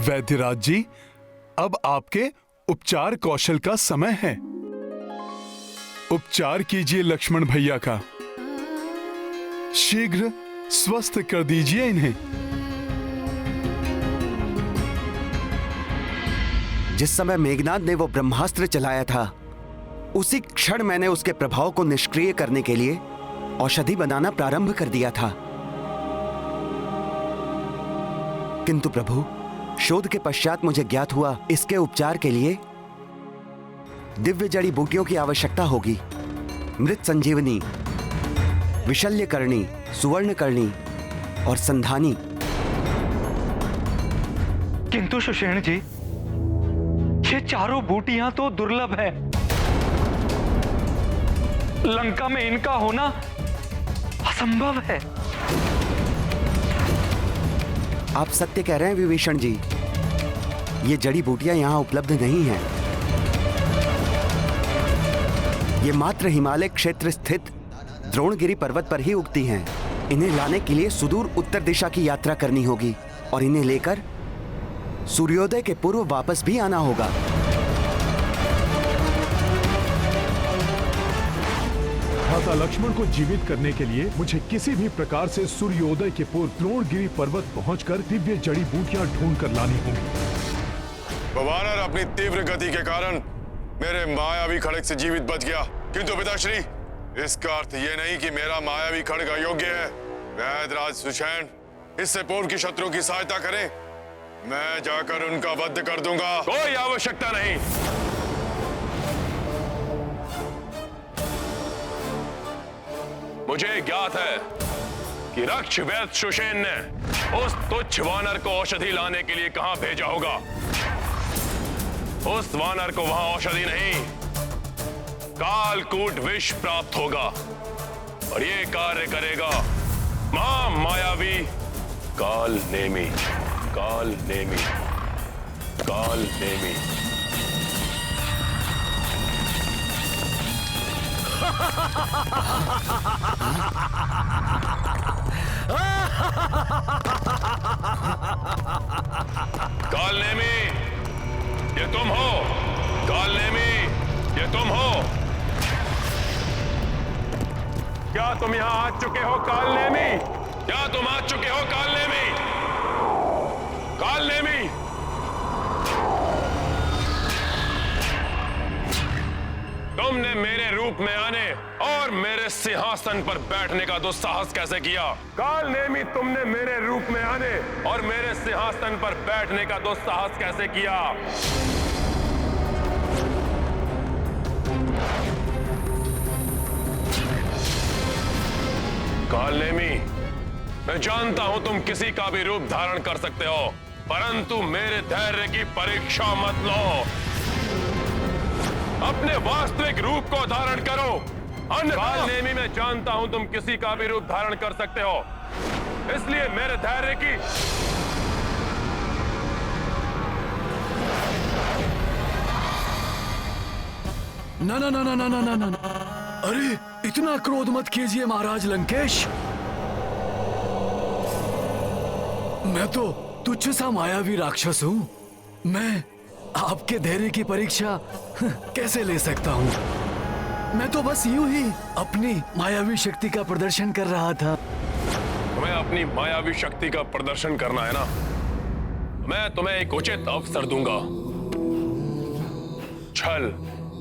वैद्यराज जी, अब आपके उपचार कौशल का समय है। उपचार कीजिए लक्ष्मण भैया का, शीघ्र स्वस्थ कर दीजिए इन्हें। जिस समय मेघनाद ने वो ब्रह्मास्त्र चलाया था, उसी क्षण मैंने उसके प्रभाव को निष्क्रिय करने के लिए औषधि बनाना प्रारंभ कर दिया था। किंतु प्रभु, शोध के पश्चात मुझे ज्ञात हुआ इसके उपचार के लिए दिव्य जड़ी बूटियों की आवश्यकता होगी। मृत संजीवनी, विशल्यकर्णी, सुवर्णकर्णी और संधानी। किंतु सुषेण जी, ये चारों बूटियां तो दुर्लभ है। लंका में इनका होना असंभव है। आप सत्य कह रहे हैं विभीषण जी, ये जड़ी बूटियां यहाँ उपलब्ध नहीं हैं। ये मात्र हिमालय क्षेत्र स्थित द्रोणगिरी पर्वत पर ही उगती हैं। इन्हें लाने के लिए सुदूर उत्तर दिशा की यात्रा करनी होगी और इन्हें लेकर सूर्योदय के पूर्व वापस भी आना होगा। माता लक्ष्मण को जीवित करने के लिए मुझे किसी भी प्रकार से सूर्योदय के पूर्व द्रोणगिरी पर्वत पहुंचकर दिव्य जड़ी बूटियां ढूंढ कर लानी होंगी। वानर अपनी तीव्र गति के कारण मेरे मायावी खड़ग से जीवित बच गया, किंतु पिताश्री इसका अर्थ ये नहीं कि मेरा मायावी खड़ग अयोग्य है। वैदराज सुषेण इससे पूर्व की शत्रु की सहायता करें, मैं जाकर उनका वध कर दूंगा। कोई आवश्यकता नहीं। मुझे ज्ञात है कि रक्ष वैद्य सुषेण ने उस तुच्छ वानर को औषधि लाने के लिए कहां भेजा होगा। उस वानर को वहां औषधि नहीं, कालकूट विष प्राप्त होगा और ये कार्य करेगा महामायावी काल नेमी। काल नेमी, काल नेमी। काल नेमी, ये तुम हो? काल नेमी, ये तुम हो? क्या तुम यहां आ चुके हो काल नेमी? क्या तुम आ चुके हो काल नेमी? काल नेमी, तुमने मेरे रूप में आने और मेरे सिंहासन पर बैठने का दुस्साहस कैसे किया? काल नेमी, तुमने मेरे रूप में आने और मेरे सिंहासन पर बैठने का दुस्साहस कैसे किया? काल नेमी, मैं जानता हूं तुम किसी का भी रूप धारण कर सकते हो, परंतु मेरे धैर्य की परीक्षा मत लो। अपने वास्तविक रूप को धारण करो। काल नेमी, मैं जानता हूं तुम किसी का भी रूप धारण कर सकते हो, इसलिए मेरे धैर्य की ना ना ना ना ना ना ना ना। अरे इतना क्रोध मत कीजिए महाराज लंकेश। मैं तो तुच्छ सा मायावी राक्षस हूँ। मैं आपके धैर्य की परीक्षा कैसे ले सकता हूँ? मैं तो बस यूं ही अपनी मायावी शक्ति का प्रदर्शन कर रहा था। तुम्हें अपनी मायावी शक्ति का प्रदर्शन करना है ना? मैं तुम्हें एक उचित अवसर दूंगा। छल,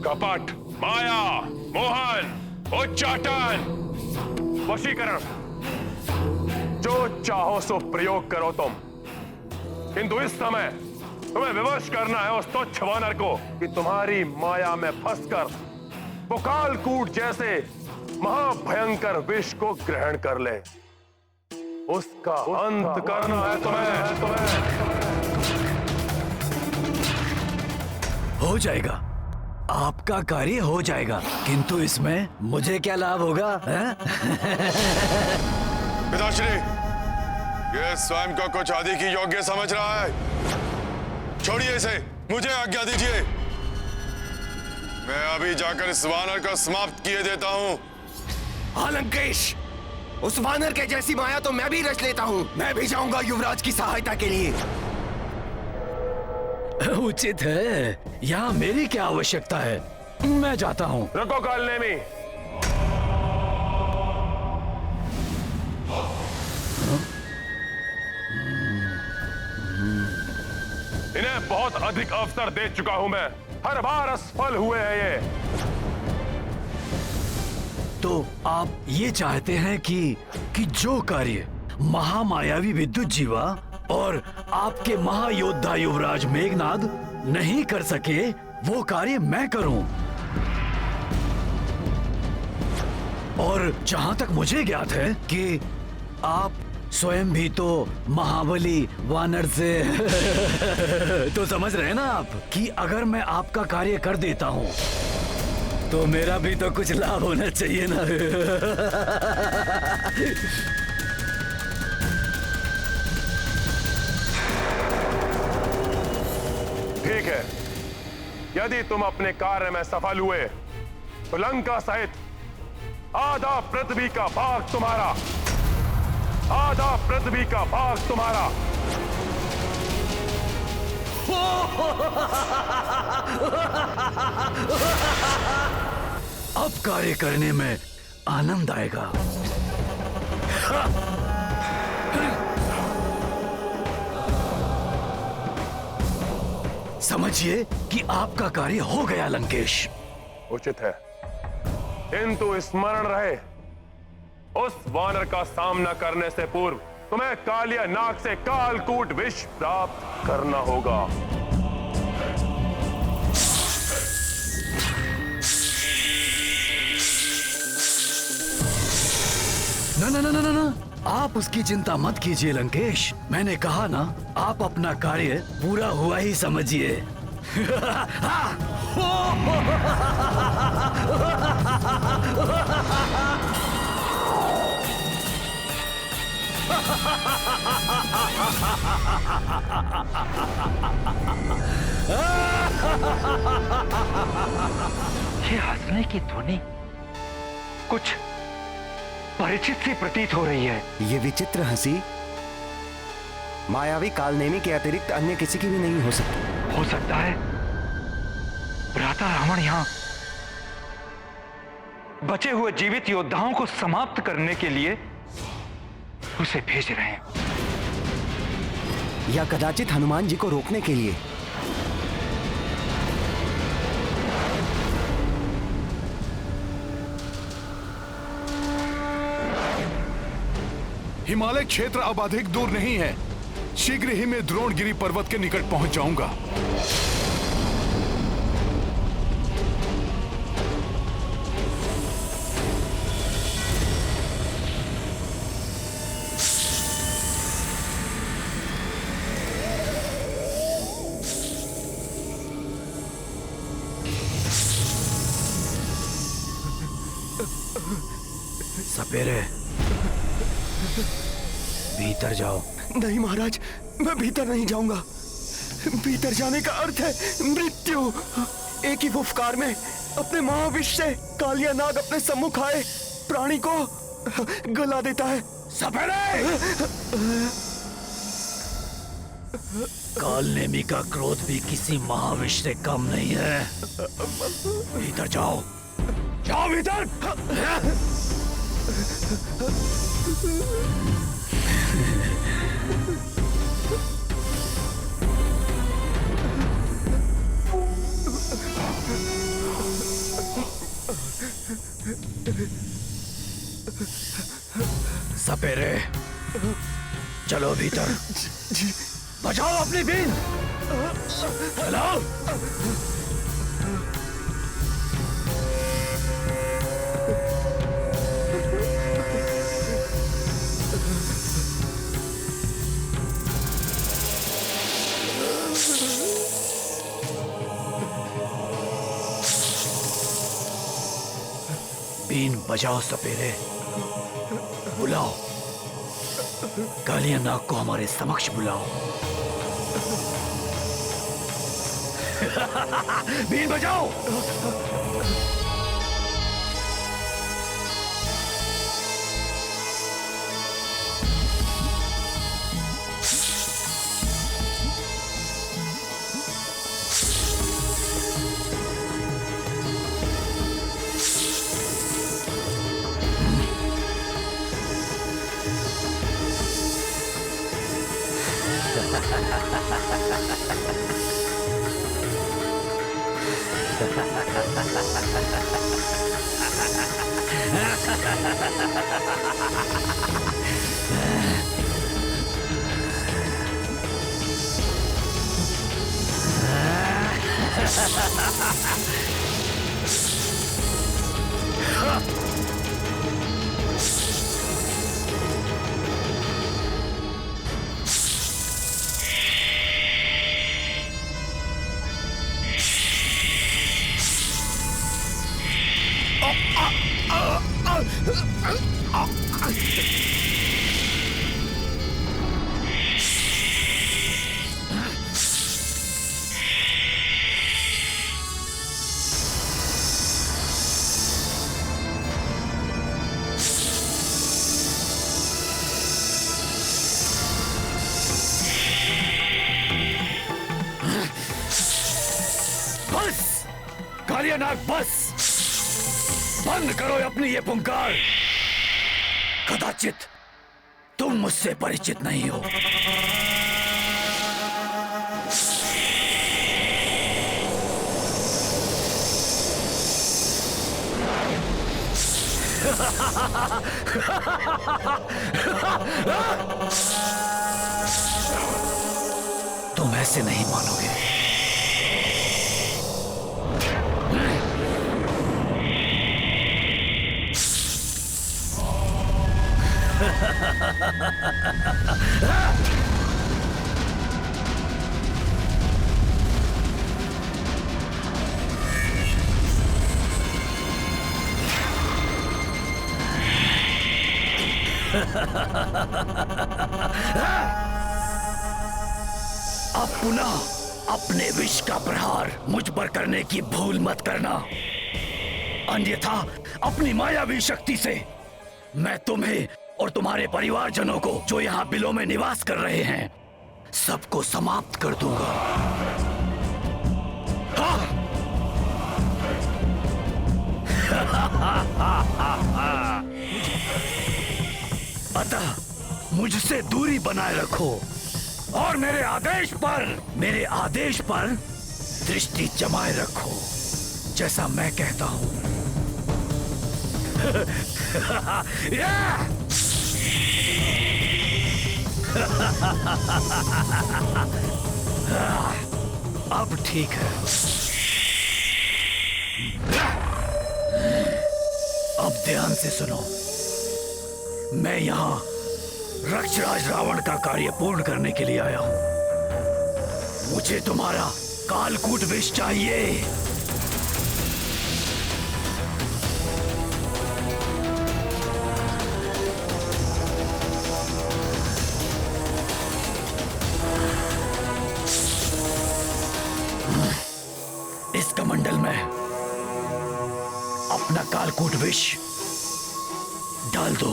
कपट, माया, मोहन, उच्चाटन, वशीकरण, जो चाहो सो प्रयोग करो तुम, किंतु इस समय तुम्हें विवश करना है उस तुच्छ वानर को कि तुम्हारी माया में फंसकर वो कालकूट जैसे महाभयंकर विष को ग्रहण कर ले। उसका अंत करना है तुम्हें। हो जाएगा, आपका कार्य हो जाएगा, किंतु इसमें मुझे क्या लाभ होगा? पिताश्री, ये स्वयं को कुछ आदि की योग्य समझ रहा है। छोड़िए इसे, मुझे आज्ञा दीजिए। मैं अभी जाकर इस वानर को समाप्त किए देता हूँ। हाँ लंकेश, उस वानर के जैसी माया तो मैं भी रच लेता हूँ। मैं भी जाऊंगा युवराज की सहायता के लिए। उचित है, यहाँ मेरी क्या आवश्यकता है? मैं जाता हूँ। रुको काल नेमी। इन्हें बहुत अधिक अवसर दे चुका हूं मैं, हर बार असफल हुए हैं ये। तो आप ये चाहते हैं कि जो कार्य महामायावी विद्युत जीवा और आपके महायोद्धा युवराज मेघनाद नहीं कर सके, वो कार्य मैं करूं। और जहां तक मुझे ज्ञात है कि आप स्वयं भी तो महाबली वानर से तो समझ रहे हैं ना आप कि अगर मैं आपका कार्य कर देता हूं तो मेरा भी तो कुछ लाभ होना चाहिए ना। ठीक है, यदि तुम अपने कार्य में सफल हुए तो लंका सहित आधा पृथ्वी का भाग तुम्हारा, आधा पृथ्वी का भाग तुम्हारा। अब कार्य करने में आनंद आएगा। समझिए कि आपका कार्य हो गया लंकेश। उचित है, किंतु स्मरण रहे उस वानर का सामना करने से पूर्व तुम्हें कालिया नाग से कालकूट विष प्राप्त करना होगा। ना, आप उसकी चिंता मत कीजिए लंकेश। मैंने कहा ना, आप अपना कार्य पूरा हुआ ही समझिए। ये हंसने की ध्वनि कुछ परिचित सी प्रतीत हो रही है। ये विचित्र हंसी मायावी कालनेमी के अतिरिक्त अन्य किसी की भी नहीं हो सकती। हो सकता है भ्राता रावण यहाँ बचे हुए जीवित योद्धाओं को समाप्त करने के लिए उसे भेज रहे हैं, या कदाचित हनुमान जी को रोकने के लिए। हिमालय क्षेत्र अब अधिक दूर नहीं है। शीघ्र ही मैं द्रोणगिरी पर्वत के निकट पहुंच जाऊंगा। सपेरे, भीतर जाओ। नहीं महाराज, मैं भीतर नहीं जाऊंगा। भीतर जाने का अर्थ है मृत्यु। एक ही फुफकार में अपने महाविष से कालिया नाग अपने सम्मुख आए प्राणी को गला देता है। सपेरे! कालनेमी का क्रोध भी किसी महाविष से कम नहीं है। भीतर जाओ, जाओ भीतर। सपेरे, चलो भीतर। बजाओ अपनी बीन, चलो। बीन बजाओ सपेरे, बुलाओ कालिया नाग को हमारे समक्ष बुलाओ। बीन बजाओ। नाग बस बंद करो अपनी ये पुकार। कदाचित तुम मुझसे परिचित नहीं हो। तुम ऐसे नहीं मानोगे। अब पुनः अपने विष का प्रहार मुझ पर करने की भूल मत करना, अन्यथा अपनी मायावी शक्ति से मैं तुम्हें और तुम्हारे परिवारजनों को जो यहाँ बिलों में निवास कर रहे हैं सबको समाप्त कर दूंगा। अतः मुझसे दूरी बनाए रखो और मेरे आदेश पर दृष्टि जमाए रखो, जैसा मैं कहता हूं। अब ठीक है। अब ध्यान से सुनो। मैं यहां रक्षराज रावण का कार्य पूर्ण करने के लिए आया हूं। मुझे तुम्हारा कालकूट विष चाहिए। इस कमंडल में अपना कालकूट विष डाल दो।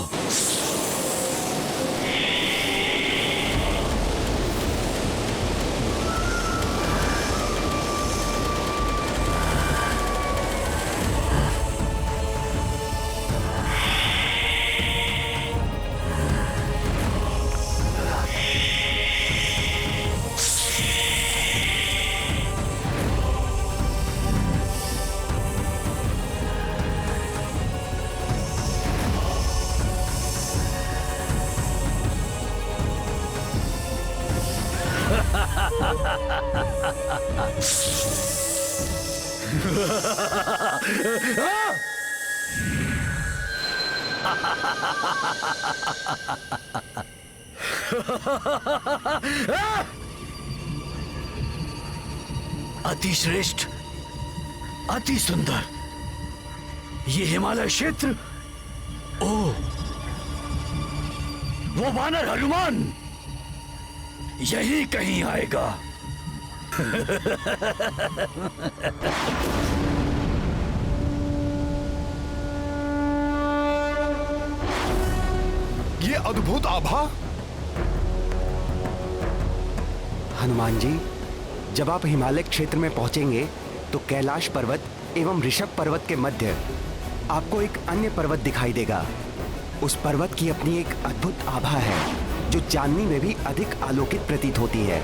अति श्रेष्ठ, अति सुंदर ये हिमालय क्षेत्र। ओ, वो वानर हनुमान यही कहीं आएगा। ये अद्भुत आभा। हनुमान जी, जब आप हिमालय क्षेत्र में पहुंचेंगे तो कैलाश पर्वत एवं ऋषभ पर्वत के मध्य आपको एक अन्य पर्वत दिखाई देगा। उस पर्वत की अपनी एक अद्भुत आभा है जो चांदनी में भी अधिक आलोकित प्रतीत होती है।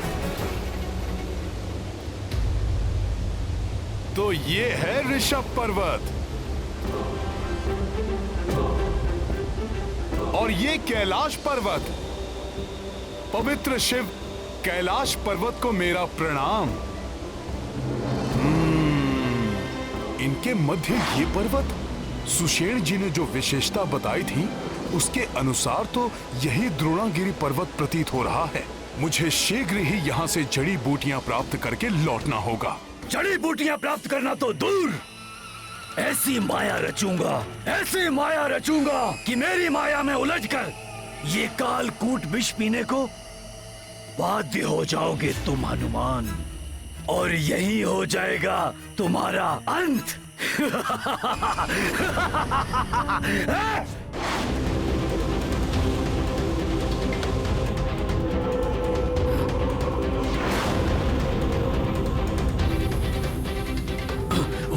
तो ये है ऋषभ पर्वत और ये कैलाश पर्वत। पवित्र शिव कैलाश पर्वत को मेरा प्रणाम। इनके मध्य ये पर्वत, सुषेण जी ने जो विशेषता बताई थी उसके अनुसार तो यही द्रोणागिरी पर्वत प्रतीत हो रहा है। मुझे शीघ्र ही यहाँ से जड़ी बूटियां प्राप्त करके लौटना होगा। जड़ी बूटियां प्राप्त करना तो दूर, ऐसी माया रचूंगा कि मेरी माया में उलझकर ये कालकूट विष पीने को बाध्य हो जाओगे तुम हनुमान, और यही हो जाएगा तुम्हारा अंत।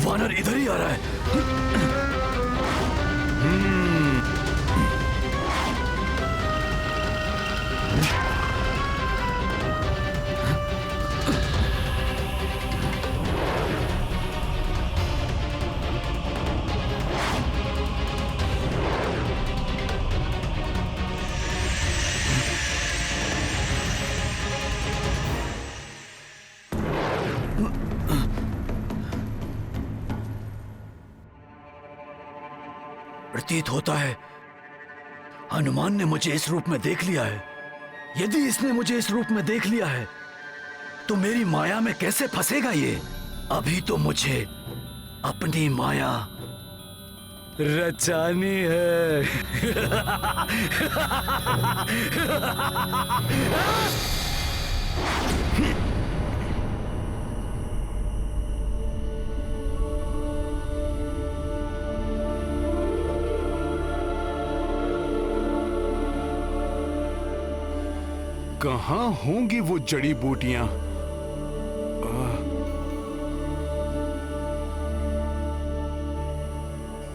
वानर इधर ही जा रहा है। प्रतीत होता है हनुमान ने मुझे इस रूप में देख लिया है। यदि इसने मुझे इस रूप में देख लिया है तो मेरी माया में कैसे फंसेगा ये? अभी तो मुझे अपनी माया रचानी है। कहाँ होंगी वो जड़ी बूटियां?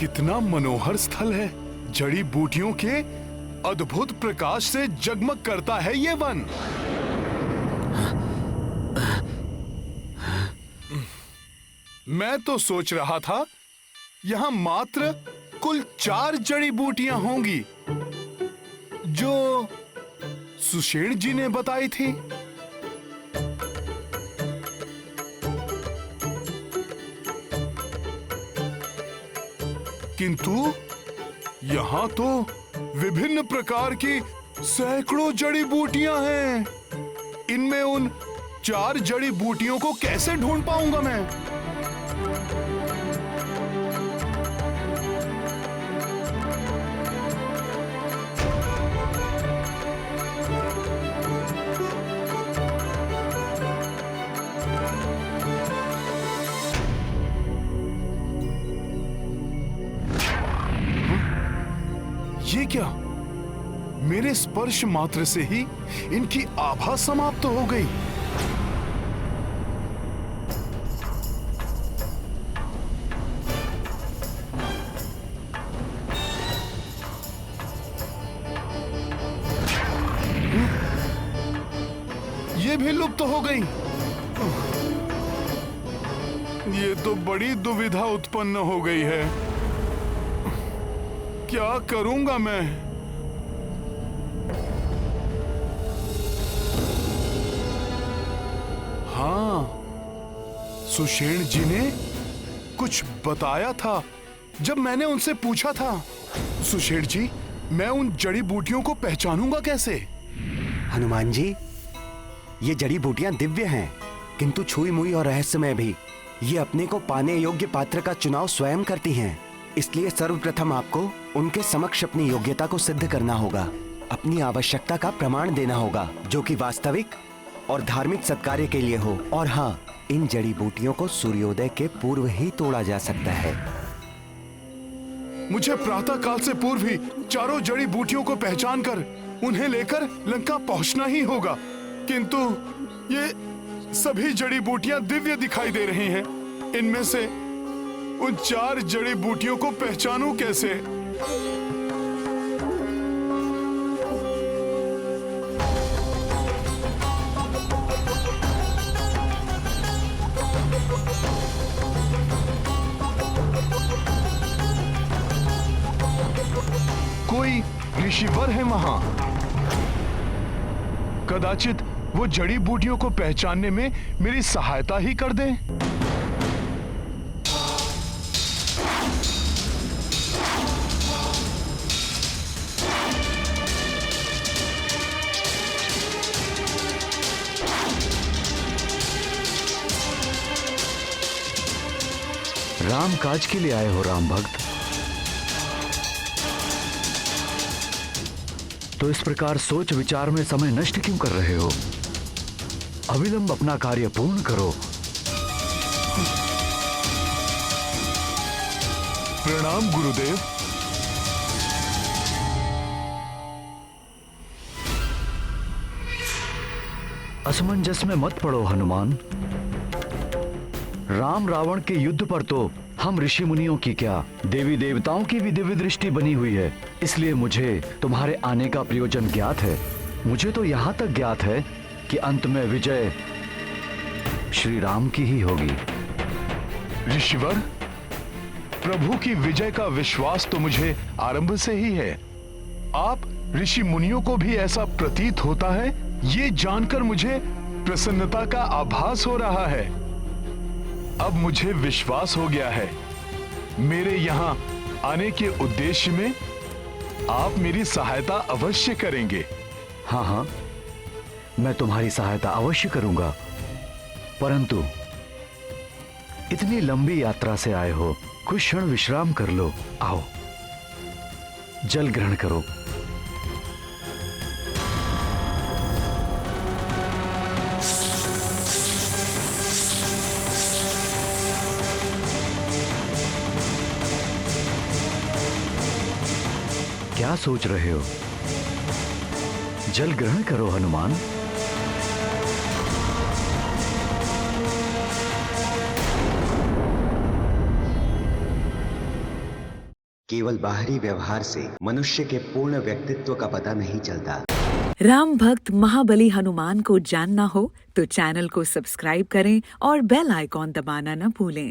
कितना मनोहर स्थल है। जड़ी बूटियों के अद्भुत प्रकाश से जगमग करता है ये वन। मैं तो सोच रहा था यहां मात्र कुल 4 जड़ी बूटियां होंगी जो सुषेण जी ने बताई थी। किंतु यहां तो विभिन्न प्रकार की सैकड़ों जड़ी बूटियां हैं। इनमें उन 4 जड़ी बूटियों को कैसे ढूंढ पाऊंगा मैं? ये क्या? मेरे स्पर्श मात्र से ही इनकी आभा समाप्त हो गई। ये भी लुप्त हो गई। ये तो बड़ी दुविधा उत्पन्न हो गई है। क्या करूंगा मैं? हाँ, सुषेण जी ने कुछ बताया था जब मैंने उनसे पूछा था। सुषेण जी, मैं उन जड़ी बूटियों को पहचानूंगा कैसे? हनुमान जी, ये जड़ी बूटियां दिव्य हैं, किंतु छुई मुई और रहस्यमय भी। ये अपने को पाने योग्य पात्र का चुनाव स्वयं करती हैं। इसलिए सर्वप्रथम आपको उनके समक्ष अपनी योग्यता को सिद्ध करना होगा, अपनी आवश्यकता का प्रमाण देना होगा जो कि वास्तविक और धार्मिक सत्कार्य के लिए हो। और हाँ, इन जड़ी बूटियों को सूर्योदय के पूर्व ही तोड़ा जा सकता है। मुझे प्रातः काल से पूर्व ही 4 जड़ी बूटियों को पहचान कर उन्हें लेकर लंका पहुंचना ही होगा। किंतु ये सभी जड़ी बूटियां दिव्य दिखाई दे रही हैं। इनमें से उन 4 जड़ी बूटियों को पहचानूं कैसे? कोई ऋषिवर है वहां। कदाचित वो जड़ी बूटियों को पहचानने में मेरी सहायता ही कर दें। राम काज के लिए आए हो राम भक्त? तो इस प्रकार सोच विचार में समय नष्ट क्यों कर रहे हो? अविलंब अपना कार्य पूर्ण करो। प्रणाम गुरुदेव। असमंजस में मत पड़ो हनुमान। राम रावण के युद्ध पर तो हम ऋषि मुनियों की क्या, देवी देवताओं की भी दिव्य दृष्टि बनी हुई है, इसलिए मुझे तुम्हारे आने का प्रयोजन ज्ञात है। मुझे तो यहाँ तक ज्ञात है कि अंत में विजय श्री राम की ही होगी। ऋषिवर, प्रभु की विजय का विश्वास तो मुझे आरंभ से ही है। आप ऋषि मुनियों को भी ऐसा प्रतीत होता है, ये जानकर मुझे प्रसन्नता का आभास हो रहा है। अब मुझे विश्वास हो गया है, मेरे यहाँ आने के उद्देश्य में आप मेरी सहायता अवश्य करेंगे। हाँ हाँ, मैं तुम्हारी सहायता अवश्य करूंगा, परंतु इतनी लंबी यात्रा से आए हो, कुछ क्षण विश्राम कर लो। आओ, जल ग्रहण करो। क्या सोच रहे हो? जल ग्रहण करो हनुमान। केवल बाहरी व्यवहार से मनुष्य के पूर्ण व्यक्तित्व का पता नहीं चलता। राम भक्त महाबली हनुमान को जानना हो तो चैनल को सब्सक्राइब करें और बेल आइकॉन दबाना न भूलें।